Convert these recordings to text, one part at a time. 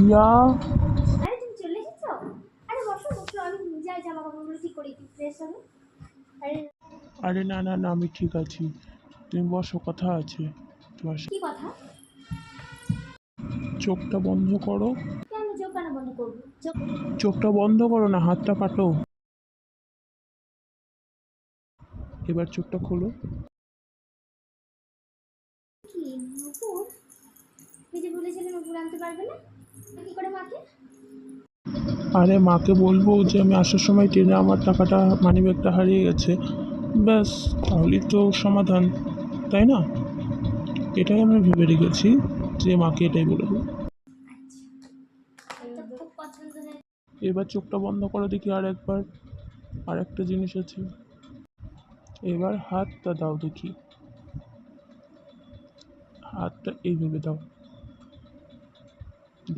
ইয়া আরে তুমি চলে এসেছো? আরে বসো বসো, আমি যাই জামা কাপড়গুলো ঠিক করে একটু ফ্রেশ হবে। আরে আরে না না না, আমি ঠিক আছি। তুমি বসো, কথা আছে তোমার কি সাথে। কথা? চোখটা বন্ধ করো। কেন চোখ কেন বন্ধ করবো? চোখ চোখটা বন্ধ করো না, হাতটা কাটো। এবার চোখটা খোলো। কি নুপুর? তুমি যে বলেছিলে নুপুর আনতে পারবে না, কি করে মাকে? আরে মাকে বলবো যে আমি আসার সময় ট্রেনে আমার টাকাটা, মানিব্যাগটা হারিয়ে গেছে। ব্যাস, তাহলেই তো সমাধান, তাই না? এটাই আমি ভেবে রেখেছি, যে মাকে এটাই বলবো। আচ্ছা, তো খুব পছন্দ হয়েছে। এবার চোখটা বন্ধ করো দেখি আর একবার। আর একটা জিনিস আছে, এবার হাতটা দাও দেখি। হাতটা এইভাবে দাও,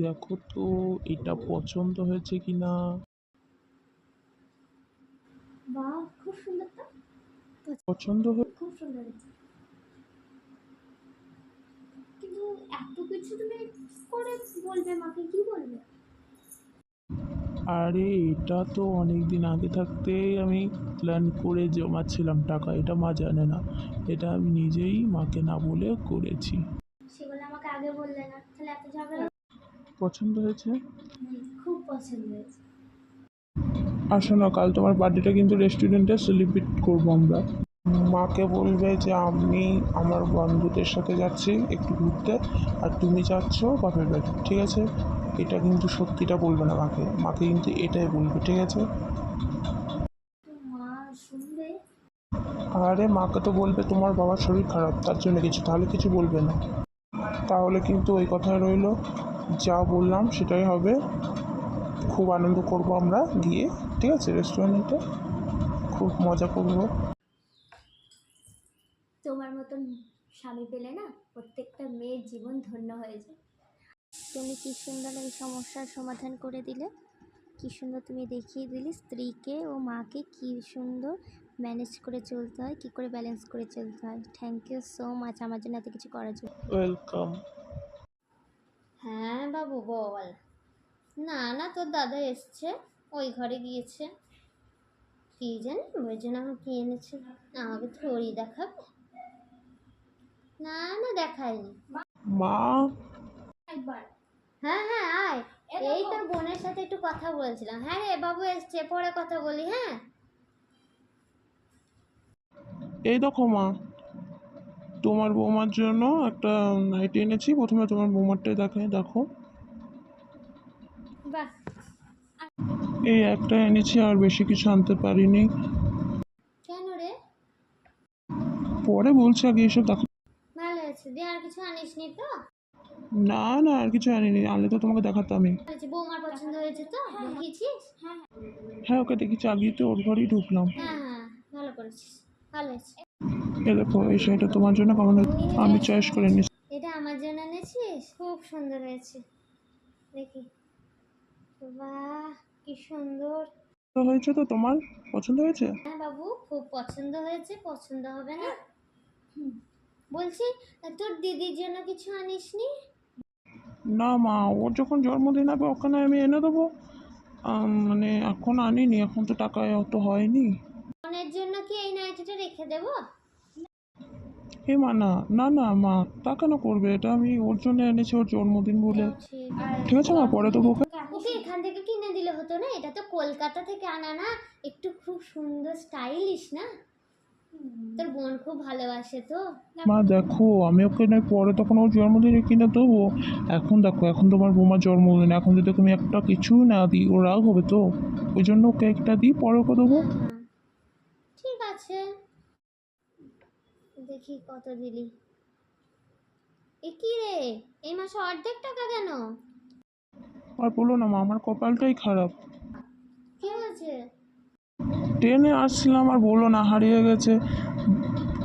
দেখো তো এটা পছন্দ হয়েছে কিনা। বাহ, খুব সুন্দর তো। পছন্দ খুব সুন্দর হয়েছে, কিন্তু এত কিছু তুমি করে বলবে মাকে, কি বলবে? আরে এটা তো অনেক দিন আগে থাকতেই আমি প্ল্যান করে জমাচ্ছিলাম টাকা, এটা মা জানে না। এটা আমি নিজেই মাকে না বলে করেছি। সেগুলো আমাকে আগে বললে না, তাহলে এত ঝগড়া। পছন্দ হয়েছে। খুব পছন্দ হয়েছে। আসো না, কাল তোমার বার্থডেটা কিন্তু রেস্টুরেন্টে সেলিব্রেট করবো আমরা। মাকে বলবে যে আমি আমার বন্ধুদের সাথে যাচ্ছি একটু ঘুরতে, আর তুমি যাচ্ছ বাপের বাড়ি, ঠিক আছে? এটা কিন্তু সত্যিটা বলবে না মাকে, মাকে কিন্তু এটাই বলবে, ঠিক আছে? তো মা শুনবে? আরে মাকে তো বলবে তোমার বাবার শরীর খারাপ তার জন্য কিছু, তাহলে কিছু বলবে না। তাহলে কিন্তু ওই কথাই রইলো, যা বললাম সেটাই হবে। খুব আনন্দ করব আমরা গিয়ে, ঠিক আছে? রেস্টুরেন্টে খুব মজা করব। তোমার মতন স্বামী পেলে না প্রত্যেকটা মেয়ের জীবন ধন্য হয়ে যায়। তুমি কি সুন্দর এই সমস্যার সমাধান করে দিলে, কি সুন্দর তুমি দেখিয়ে দিলে স্ত্রীকে ও মাকে কি সুন্দর ম্যানেজ করে চলতে হয়, কি করে ব্যালেন্স করে চলতে হয়। থ্যাংক ইউ সো মাচ আমার জন্য এত কিছু করার জন্য। ওয়েলকাম। হ্যাঁ বাবু বল। না না, তোর দাদা এসছে, ওই ঘরে গিয়েছে। কি জানি ওই জন্য আমাকে কি এনেছে, আমাকে থোড়ি দেখাবে। না না, দেখায়নি। মা। একবার হ্যাঁ হ্যাঁ আয়, এই তোর বোনের সাথে একটু কথা বলছিলাম। হ্যাঁ রে বাবু এসছে, পরে কথা বলি। হ্যাঁ এই দেখো মা, তোমার বৌমার জন্য একটা নাইটি এনেছি। প্রথমে তোমার বৌমারটাই দেখে দেখো। বাহ। এই একটা এনেছি, আর বেশি কিছু আনতে পারিনি। কেন রে? পরে বলছি, আগে এসব দেখো। ভালো আছে, দিয়ে আর কিছু আনিস নি তো? না না, আর কিছু আনিনি, আনলে তো তোমাকে দেখাতামই। বলছি বৌমার পছন্দ হয়েছে তো, দেখিয়েছিস? হ্যাঁ, ওকে দেখেছি, আগেই তো ওর ঘরেই ঢুকলাম। হ্যাঁ হ্যাঁ, ভালো করেছিস, ভালো হয়েছে। এ দেখো, এই শাড়িটা তোমার জন্য কেমন হয়েছে? আমি চয়েস করে নিচ্ছি। এটা আমার জন্য এনেছিস, খুব সুন্দর হয়েছে। দেখি, বাহ কি সুন্দর। হয়েছে তো তোমার? পছন্দ হয়েছে? হ্যাঁ বাবু, খুব পছন্দ হয়েছে, পছন্দ হবে না? বলছি, তোর দিদির জন্য কিছু আনিসনি? না মা, ওর যখন জন্মদিন হবে ওখানে আমি এনে দেবো। মানে এখন আনিনি, এখন তো টাকায় অত হয়নি। বোনের জন্য কি এই নাইটিটা রেখে দেবো? এ মা, না না না মা, তা কেন করবে? এটা আমি ওর জন্য এনেছি, ওর জন্মদিন বলে। এটাও ঠিক। ঠিক আছে মা, পরে দেবো ওকে। ওকে এখান থেকে কিনে দিলে হতো না? এটা তো কলকাতা থেকে আনা না, একটু খুব সুন্দর স্টাইলিশ না? তোর বোন খুব ভালোবাসে তো। মা দেখো, আমি ওকে নয় পরে তখন ওর জন্মদিনে কিনে দেবো। এখন দেখো, এখন তোমার বৌমার জন্মদিন, এখন যদি তুমি একটা কিছু না দিই ও রাগ হবে তো। ওই জন্য ওকে একটা দিই, পরে ওকে দেবো। হ্যাঁ হ্যাঁ, ঠিক আছে। দেখি কত দিলি। এ কি রে, এই মাসে অর্ধেক টাকা কেন? আর বলো না মা, আমার কপালটাই খারাপ। কি হয়েছে? ট্রেনে আসছিলাম, আর বলো না, হারিয়ে গেছে।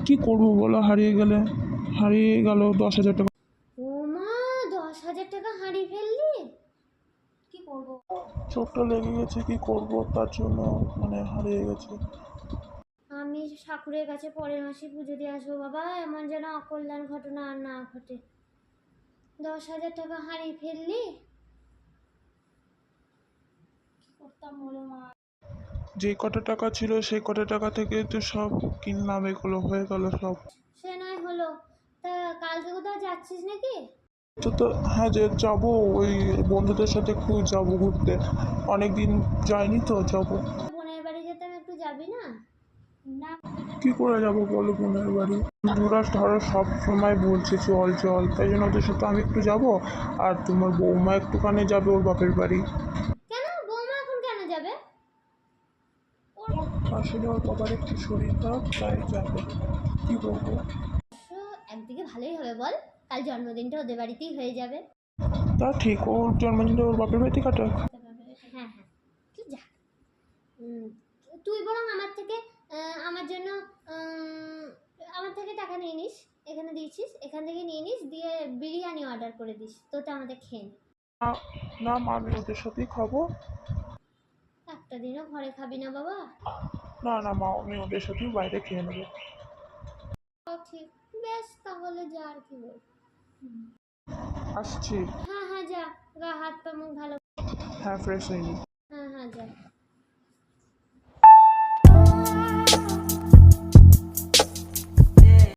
কি করবো বলো, হারিয়ে গেলে? হারিয়ে গেল 10,000 টাকা। ও মা, 10,000 টাকা হারিয়ে ফেললি? কি করবো? চোখটা লেগে গেছে, কি করব, তার জন্য মানে হারিয়ে গেছে। আমি ঠাকুরের কাছে পরের মাসে পুজো দিয়ে আসবো বাবা, এমন যেন অকল্যাণ ঘটনা আর না ঘটে। 10,000 টাকা হারিয়ে ফেললি? করতাম বলো মা। যে কটা টাকা ছিল সেই কটা টাকা থেকে তো সব কিনলাম, এগুলো হয়ে গেল সব। সে নয় হলো, তা কালকে কোথাও যাচ্ছিস নাকি? তো হ্যাঁ, যে যাবো, ওই বন্ধুদের সাথে একটু যাবো ঘুরতে, অনেকদিন যাইনি তো যাবো। বোনের বাড়ি যেতাম, একটু যাবি না? না। কি করে যাবো বলো বোনের বাড়ি? বন্ধুরা ধরো সব সময় বলছে চল চল, তাই জন্য ওদের সাথে আমি একটু যাবো। আর তোমার বৌমা একটুখানি যাবে ওর বাপের বাড়ি। কেন বৌমা এখন কেন যাবে? আসলে ওর বাবার একটু শরীর খারাপ, তাই যাবে। কি বলবো? অবশ্য একদিকে ভালোই হবে বল, কাল জন্মদিনটা ওদের বাড়িতেই হয়ে যাবে। তা ঠিক, ওর জন্মদিনটা ওর বাপের বাড়িতে কাটায়। হ্যাঁ হ্যাঁ, তুই যা। উম, তুই বরং আমার থেকে আমার জন্য আমার থেকে টাকা নিয়ে নিস, এখানে দিয়েছিস, এখান থেকে নিয়ে নিস, দিয়ে বিরিয়ানি অর্ডার করে দিস, তোতে আমাদের খেয়ে নে। না না মা, আমি ওদের সাথেই খাবো। একটা দিনও ঘরে খাবি না বাবা? না না মা, আমি ওদের সাথেই বাইরে খেয়ে নেবো। ঠিক, বেশ তাহলে যা, আর কি বল। আসছি। হ্যাঁ হ্যাঁ যা, গা হাত পা মুখ ভালো। হ্যাঁ, ফ্রেশ হয়নি। হ্যাঁ হ্যাঁ যা।